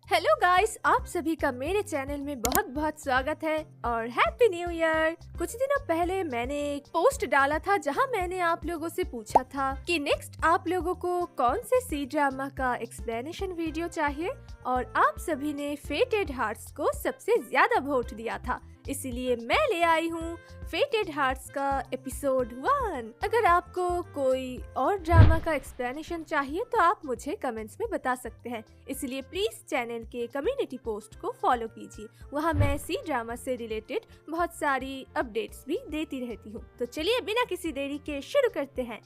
Hello guys, आप सभी का मेरे चैनल में बहुत बहुत स्वागत है और हैप्पी न्यू ईयर। कुछ दिनों पहले मैंने एक पोस्ट डाला था जहां मैंने आप लोगों से पूछा था कि नेक्स्ट आप लोगों को कौन से सी ड्रामा का एक्सप्लेनेशन वीडियो चाहिए और आप सभी ने फेटेड हार्ट्स को सबसे ज्यादा वोट दिया था, इसीलिए मैं ले आई हूँ फेटेड हार्ट्स का एपिसोड 1। अगर आपको कोई और ड्रामा का एक्सप्लेनेशन चाहिए तो आप मुझे कमेंट्स में बता सकते हैं, इसलिए प्लीज चैनल के कम्युनिटी पोस्ट को फॉलो कीजिए। वहाँ मैं सी ड्रामा से रिलेटेड बहुत सारी अपडेट्स भी देती रहती हूँ। तो चलिए बिना किसी देरी के शुरू करते हैं।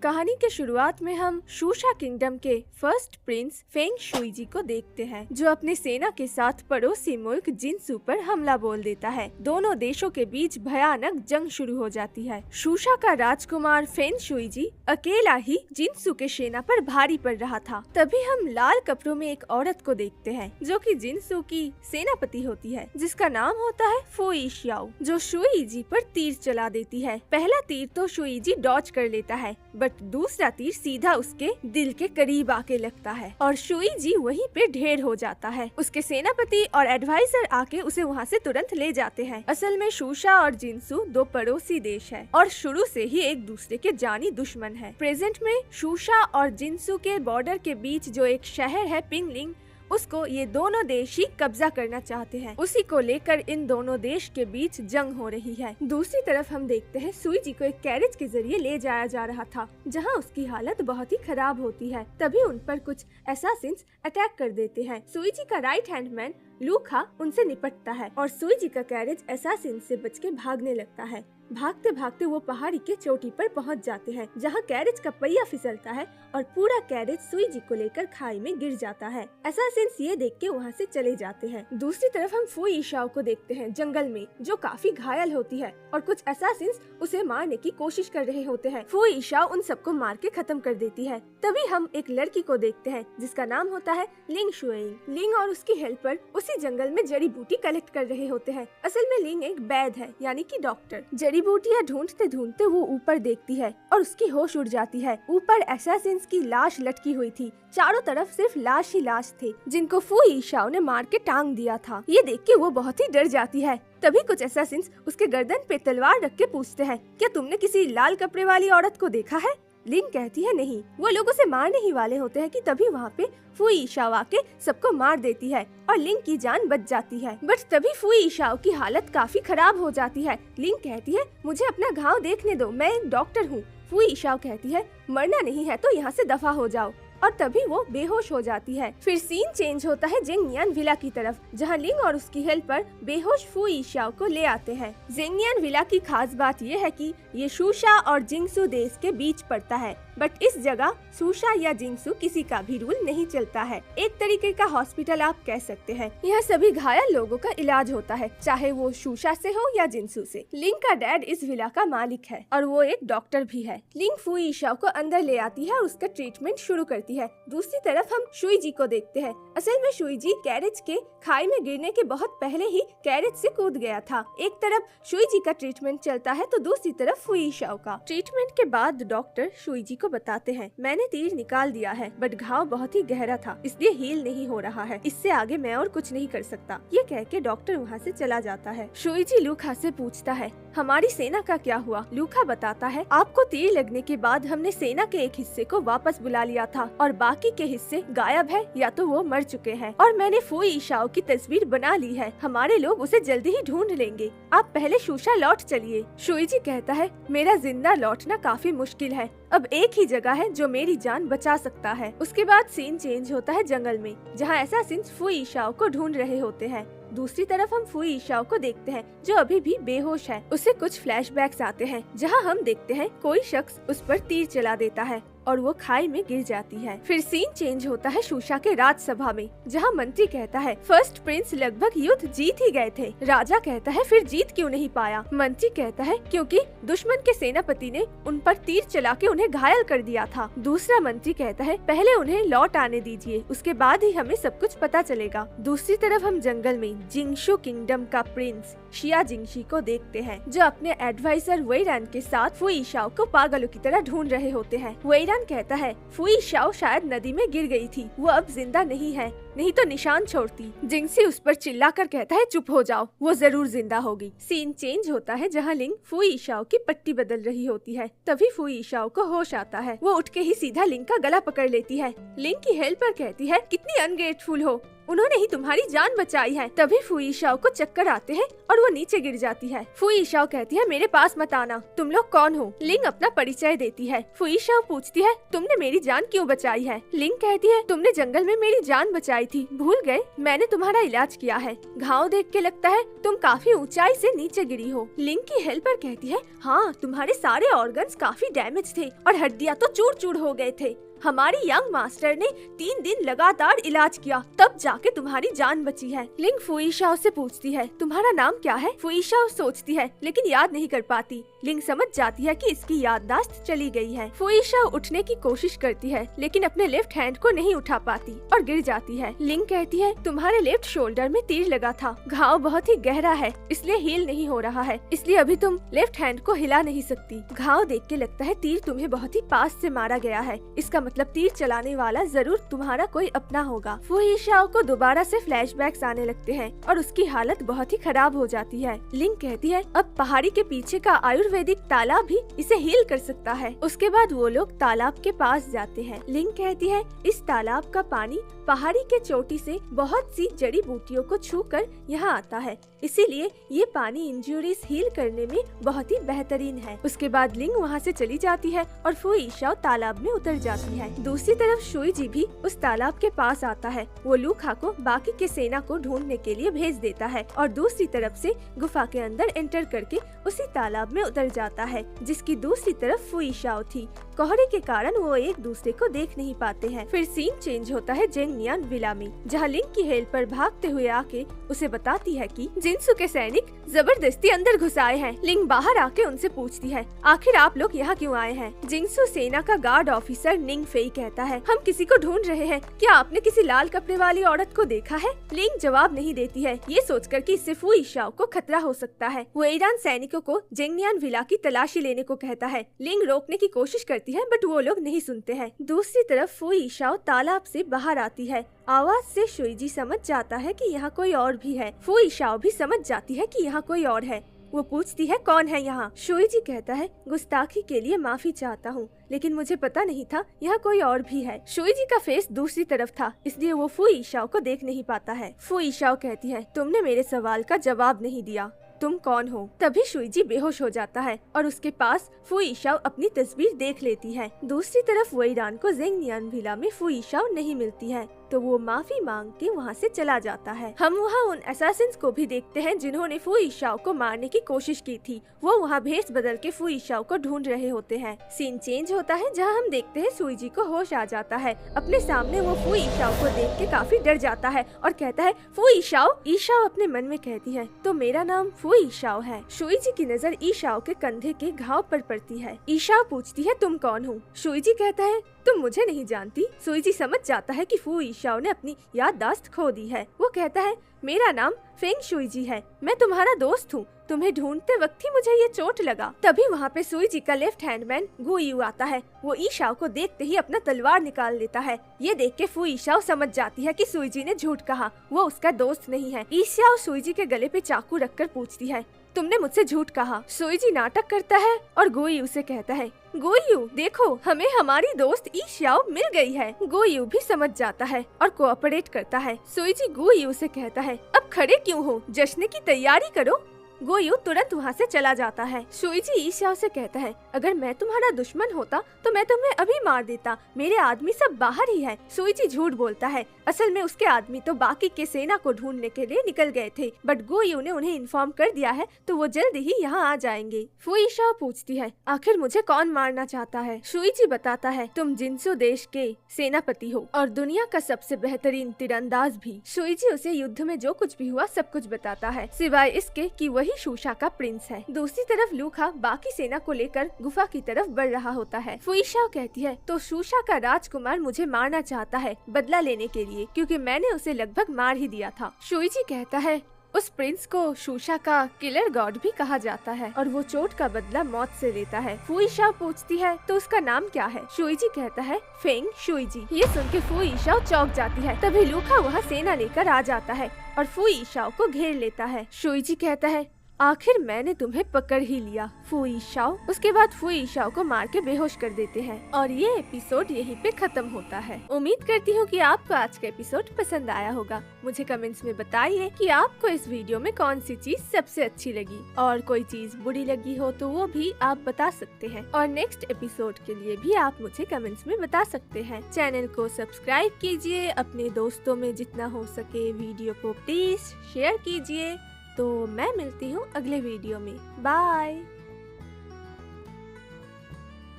कहानी के शुरुआत में हम शूशा किंगडम के फर्स्ट प्रिंस फेंग शुई जी को देखते हैं, जो अपने सेना के साथ पड़ोसी मुल्क जिनसू पर हमला बोल देता है। दोनों देशों के बीच भयानक जंग शुरू हो जाती है। शूशा का राजकुमार फेंग शुई जी अकेला ही जिनसू के सेना पर भारी पड़ रहा था। तभी हम लाल कपड़ों में एक औरत को देखते हैं जो कि जिनसू की सेनापति होती है, जिसका नाम होता है फुई शियाओ, जो शुई जी पर तीर चला देती है। पहला तीर तो शुई जी डॉज कर लेता है, दूसरा तीर सीधा उसके दिल के करीब आके लगता है और शुई जी वहीं पे ढेर हो जाता है। उसके सेनापति और एडवाइजर आके उसे वहाँ से तुरंत ले जाते हैं। असल में शूशा और जिनसू दो पड़ोसी देश है और शुरू से ही एक दूसरे के जानी दुश्मन है। प्रेजेंट में शूशा और जिनसू के बॉर्डर के बीच जो एक शहर है पिंगलिंग, उसको ये दोनों देश ही कब्जा करना चाहते हैं। उसी को लेकर इन दोनों देश के बीच जंग हो रही है। दूसरी तरफ हम देखते हैं सुई जी को एक कैरेज के जरिए ले जाया जा रहा था, जहां उसकी हालत बहुत ही खराब होती है। तभी उन पर कुछ असैसिन्स अटैक कर देते हैं। सुई जी का राइट हैंड मैन लूखा उनसे निपटता है और सुई जी का कैरेज असैसिन से बच के भागने लगता है। भागते भागते वो पहाड़ी के चोटी पर पहुंच जाते हैं, जहां कैरेज का पहिया फिसलता है और पूरा कैरेज सुई जी को लेकर खाई में गिर जाता है। असैसिन्स ये देख के वहाँ से चले जाते हैं। दूसरी तरफ हम फुई शाओ को देखते हैं जंगल में, जो काफी घायल होती है और कुछ असैसिन्स उसे मारने की कोशिश कर रहे होते हैं। फुई शाओ उन सबको मार के खत्म कर देती है। तभी हम एक लड़की को देखते हैं जिसका नाम होता है लिंग शुएइंग। लिंग और उसकी हेल्पर उसी जंगल में जड़ी बूटी कलेक्ट कर रहे होते हैं। असल में लिंग एक वैद्य है, यानी कि डॉक्टर। जड़ी बूटियाँ ढूंढते ढूंढते वो ऊपर देखती है और उसकी होश उड़ जाती है। ऊपर असैसिन्स की लाश लटकी हुई थी। चारों तरफ सिर्फ लाश ही लाश थे, जिनको फुई शाओ ने मार के टांग दिया था। ये देख के वो बहुत ही डर जाती है। तभी कुछ असैसिन्स उसके गर्दन पे तलवार रख के पूछते हैं, क्या तुमने किसी लाल कपड़े वाली औरत को देखा है? लिंग कहती है नहीं। वो लोग उसे मारने ही वाले होते हैं कि तभी वहाँ पे फुई शाओ आके सबको मार देती है और लिंग की जान बच जाती है। बट तभी फुई शाओ की हालत काफी खराब हो जाती है। लिंग कहती है मुझे अपना घाव देखने दो, मैं एक डॉक्टर हूँ। फुई शाओ कहती है मरना नहीं है तो यहाँ से दफा हो जाओ, और तभी वो बेहोश हो जाती है। फिर सीन चेंज होता है जेंगनियान विला की तरफ, जहाँ लिंग और उसकी हेल्पर बेहोश फुई शाओ को ले आते हैं। जेंगनियान विला की खास बात ये है कि ये शूशा और जिंगसू देश के बीच पड़ता है, बट इस जगह शूशा या जिंगसू किसी का भी रूल नहीं चलता है। एक तरीके का हॉस्पिटल आप कह सकते हैं। यह सभी घायल लोगों का इलाज होता है, चाहे वो शूशा से हो या जिंगसू से। लिंग का डैड इस विला का मालिक है और वो एक डॉक्टर भी है। लिंग फुई शाओ को अंदर ले आती है और उसका ट्रीटमेंट शुरू करती है। दूसरी तरफ हम शुई जी को देखते हैं। असल में शुई जी कैरेज के खाई में गिरने के बहुत पहले ही कैरेज से कूद गया था। एक तरफ शुई जी का ट्रीटमेंट चलता है तो दूसरी तरफ फुई शाओ का। ट्रीटमेंट के बाद डॉक्टर शुई जी को बताते हैं, मैंने तीर निकाल दिया है बट घाव बहुत ही गहरा था, इसलिए हील नहीं हो रहा है। इससे आगे मैं और कुछ नहीं कर सकता। ये कह के डॉक्टर वहाँ से चला जाता है। शुई जी लूखा से पूछता है हमारी सेना का क्या हुआ? लूखा बताता है आपको तीर लगने के बाद हमने सेना के एक हिस्से को वापस बुला लिया था और बाकी के हिस्से गायब है या तो वो मर चुके हैं, और मैंने फुई शाओ की तस्वीर बना ली है। हमारे लोग उसे जल्दी ही ढूंढ लेंगे, आप पहले शूशा लौट चलिए। शुई जी कहता है मेरा जिंदा लौटना काफी मुश्किल है, अब एक ही जगह है जो मेरी जान बचा सकता है। उसके बाद सीन चेंज होता है जंगल में, जहाँ असैसिन्स फुई शाओ को ढूंढ रहे होते हैं। दूसरी तरफ हम फुई शाओ को देखते हैं जो अभी भी बेहोश है। उसे कुछ फ्लैशबैक्स आते हैं जहां हम देखते हैं कोई शख्स उस पर तीर चला देता है और वो खाई में गिर जाती है। फिर सीन चेंज होता है शूशा के राजसभा में, जहाँ मंत्री कहता है फर्स्ट प्रिंस लगभग युद्ध जीत ही गए थे। राजा कहता है फिर जीत क्यों नहीं पाया? मंत्री कहता है क्योंकि दुश्मन के सेनापति ने उन पर तीर चला के उन्हें घायल कर दिया था। दूसरा मंत्री कहता है पहले उन्हें लौट आने दीजिए, उसके बाद ही हमें सब कुछ पता चलेगा। दूसरी तरफ हम जंगल में जिंगशू किंगडम का प्रिंस शिया जिंगशी को देखते हैं, जो अपने एडवाइजर वेइरान के साथ फुई शाओ को पागलों की तरह ढूंढ रहे होते हैं। वेइरान कहता है फुई शाओ शायद नदी में गिर गई थी, वो अब जिंदा नहीं है। नहीं तो निशान छोड़ती। जिंगसी उस पर चिल्लाकर कहता है चुप हो जाओ, वो जरूर जिंदा होगी। सीन चेंज होता है जहाँ लिंग फुई इशाओ की पट्टी बदल रही होती है। तभी फुई इशाओ को होश आता है। वो उठ के ही सीधा लिंग का गला पकड़ लेती है। लिंग की हेल्पर कहती है कितनी अनग्रेटफुल हो, उन्होंने ही तुम्हारी जान बचाई है। तभी फुई इशाओ को चक्कर आते हैं और वो नीचे गिर जाती है। फुई इशाओ कहती है मेरे पास मत आना, तुम लोग कौन हो? लिंग अपना परिचय देती है। फुई इशाओ पूछती है तुमने मेरी जान क्यों बचाई है? लिंग कहती है तुमने जंगल में मेरी जान बचाई थी, भूल गए? मैंने तुम्हारा इलाज किया है। घाव देख के लगता है तुम काफी ऊंचाई से नीचे गिरी हो। लिंग की हेल्पर कहती है हाँ, तुम्हारे सारे ऑर्गन्स काफी डैमेज थे और हड्डियाँ तो चूर चूर हो गए थे। हमारी यंग मास्टर ने 3 दिन लगातार इलाज किया, तब जाके तुम्हारी जान बची है। लिंग फुई इशाओ से पूछती है तुम्हारा नाम क्या है? फुई इशाओ सोचती है लेकिन याद नहीं कर पाती। लिंग समझ जाती है कि इसकी याददाश्त चली गई है। फुई इशाओ उठने की कोशिश करती है लेकिन अपने लेफ्ट हैंड को नहीं उठा पाती और गिर जाती है। लिंग कहती है तुम्हारे लेफ्ट शोल्डर में तीर लगा था, घाव बहुत ही गहरा है इसलिए हील नहीं हो रहा है, इसलिए अभी तुम लेफ्ट हैंड को हिला नहीं सकती। घाव देख के लगता है तीर तुम्हें बहुत ही पास से मारा गया है, इसका मतलब तीर चलाने वाला जरूर तुम्हारा कोई अपना होगा। फुई इशाओ को दोबारा से फ्लैशबैक्स आने लगते हैं और उसकी हालत बहुत ही खराब हो जाती है। लिंग कहती है अब पहाड़ी के पीछे का आयुर्वेदिक तालाब भी इसे हील कर सकता है। उसके बाद वो लोग तालाब के पास जाते हैं। लिंग कहती है इस तालाब का पानी पहाड़ी के चोटी से बहुत सी जड़ी बूटियों को छूकर यहाँ आता है, इसीलिए ये पानी इंजरीज हील करने में बहुत ही बेहतरीन है। उसके बाद लिंग वहाँ से चली जाती है और फुई इशाओ तालाब में उतर जाती है। दूसरी तरफ शुईजी भी उस तालाब के पास आता है। वो लूखा को बाकी के सेना को ढूंढने के लिए भेज देता है और दूसरी तरफ से गुफा के अंदर एंटर करके उसी तालाब में उतर जाता है जिसकी दूसरी तरफ फुई इशाओ थी। कोहरे के कारण वो एक दूसरे को देख नहीं पाते हैं। फिर सीन चेंज होता है जेंगनियान विला में, जहाँ लिंग की हेल्पर भागते हुए आके उसे बताती है कि जिनसू के सैनिक जबरदस्ती अंदर घुस आए हैं। लिंग बाहर आके उनसे पूछती है आखिर आप लोग यहाँ क्यों आए हैं? जिनसू सेना का गार्ड ऑफिसर निंग फेई कहता है हम किसी को ढूंढ रहे हैं, क्या आपने किसी लाल कपड़े वाली औरत को देखा है? लिंग जवाब नहीं देती है, ये सोचकर कि इससे फुई इशाओ को खतरा हो सकता है। वो ईरान सैनिकों को जेंगनियान विला की तलाशी लेने को कहता है। लिंग रोकने की कोशिश करती है बट वो लोग नहीं सुनते हैं। दूसरी तरफ फुई इशाओ तालाब से बाहर आती है। आवाज से शुईजी समझ जाता है कि यहाँ कोई और भी है। फुई इशाओ भी समझ जाती है कि यहाँ कोई और है। वो पूछती है कौन है यहाँ? शुईजी कहता है गुस्ताखी के लिए माफी चाहता हूँ, लेकिन मुझे पता नहीं था यहाँ कोई और भी है। शुईजी का फेस दूसरी तरफ था, इसलिए वो फुई इशाओ को देख नहीं पाता है। फुई इशाओ कहती है तुमने मेरे सवाल का जवाब नहीं दिया, तुम कौन हो? तभी शुईजी बेहोश हो जाता है और उसके पास फुई इशाओ अपनी तस्वीर देख लेती है। दूसरी तरफ वो ईरान को जेंगनियान विला में फुई इशाओ नहीं मिलती है, तो वो माफी मांग के वहाँ से चला जाता है। हम वहाँ उन असैसिन्स को भी देखते हैं जिन्होंने फुई इशाओ को मारने की कोशिश की थी। वो वहाँ भेस बदल के फुई इशाओ को ढूंढ रहे होते हैं। सीन चेंज होता है जहाँ हम देखते हैं शुईजी को होश आ जाता है। अपने सामने वो फुई इशाओ को देख के काफी डर जाता है और कहता है फुई इशाओ। इशाओ अपने मन में कहती है तो मेरा नाम फुई इशाओ है। शुईजी की नजर इशाओ के कंधे के घाव पर पड़ती है। इशाओ पूछती है तुम कौन हो? शुईजी कहता है तुम मुझे नहीं जानती। शुईजी समझ जाता है कि फुई इशाओ ने अपनी याददाश्त खो दी है। वो कहता है मेरा नाम फेंग शुईजी है, मैं तुम्हारा दोस्त हूँ, तुम्हें ढूंढते वक्त ही मुझे ये चोट लगा। तभी वहाँ पे शुईजी का लेफ्ट हैंडमैन गुयू आता है। वो इशाओ को देखते ही अपना तलवार निकाल लेता है। ये देख के फुई इशाओ समझ जाती है कि शुईजी ने झूठ कहा, वो उसका दोस्त नहीं है। इशाओ शुईजी के गले पे चाकू रखकर पूछती है तुमने मुझसे झूठ कहा। शुईजी नाटक करता है और गुयू से कहता है गुयू देखो हमें हमारी दोस्त इशाओ मिल गई है। गुयू भी समझ जाता है और कोऑपरेट करता है। शुईजी गुयू से कहता है अब खड़े क्यों हो, जश्न की तैयारी करो। गुयू तुरंत वहाँ से चला जाता है। शुईजी इशाओ से कहता है अगर मैं तुम्हारा दुश्मन होता तो मैं तुम्हें अभी मार देता, मेरे आदमी सब बाहर ही है। शुईजी झूठ बोलता है, असल में उसके आदमी तो बाकी के सेना को ढूंढने के लिए निकल गए थे, बट गुयू ने उन्हें इन्फॉर्म कर दिया है तो वो जल्दी ही यहाँ आ जाएंगे। फुई इशाओ पूछती है आखिर मुझे कौन मारना चाहता है? शुईजी बताता है तुम जिनसू देश के सेनापति हो और दुनिया का सबसे बेहतरीन तीरंदाज भी। शुईजी उसे युद्ध में जो कुछ भी हुआ सब कुछ बताता है, सिवाय इसके कि वही शूशा का प्रिंस है। दूसरी तरफ लूखा बाकी सेना को लेकर गुफा की तरफ बढ़ रहा होता है। फुई इशाओ कहती है तो शूशा का राजकुमार मुझे मारना चाहता है बदला लेने के लिए, क्योंकि मैंने उसे लगभग मार ही दिया था। शुईजी कहता है उस प्रिंस को शूशा का किलर गॉड भी कहा जाता है और वो चोट का बदला मौत से लेता है। फू ईशाओ पूछती है तो उसका नाम क्या है। शुईजी कहता है फेंग शुईजी। ये सुन के फू ईशाओ चौंक जाती है। तभी लूका वहाँ सेना लेकर आ जाता है और फू ईशाओ को घेर लेता है। शुईजी कहता है आखिर मैंने तुम्हें पकड़ ही लिया फू ईशाओ। उसके बाद फू ईशाओ को मार के बेहोश कर देते हैं और ये एपिसोड यहीं पे खत्म होता है। उम्मीद करती हूँ कि आपको आज का एपिसोड पसंद आया होगा। मुझे कमेंट्स में बताइए कि आपको इस वीडियो में कौन सी चीज सबसे अच्छी लगी और कोई चीज बुरी लगी हो तो वो भी आप बता सकते हैं। और नेक्स्ट एपिसोड के लिए भी आप मुझे कमेंट्स में बता सकते हैं। चैनल को सब्सक्राइब कीजिए, अपने दोस्तों में जितना हो सके वीडियो को प्लीज शेयर कीजिए। तो मैं मिलती हूँ अगले वीडियो में। बाय।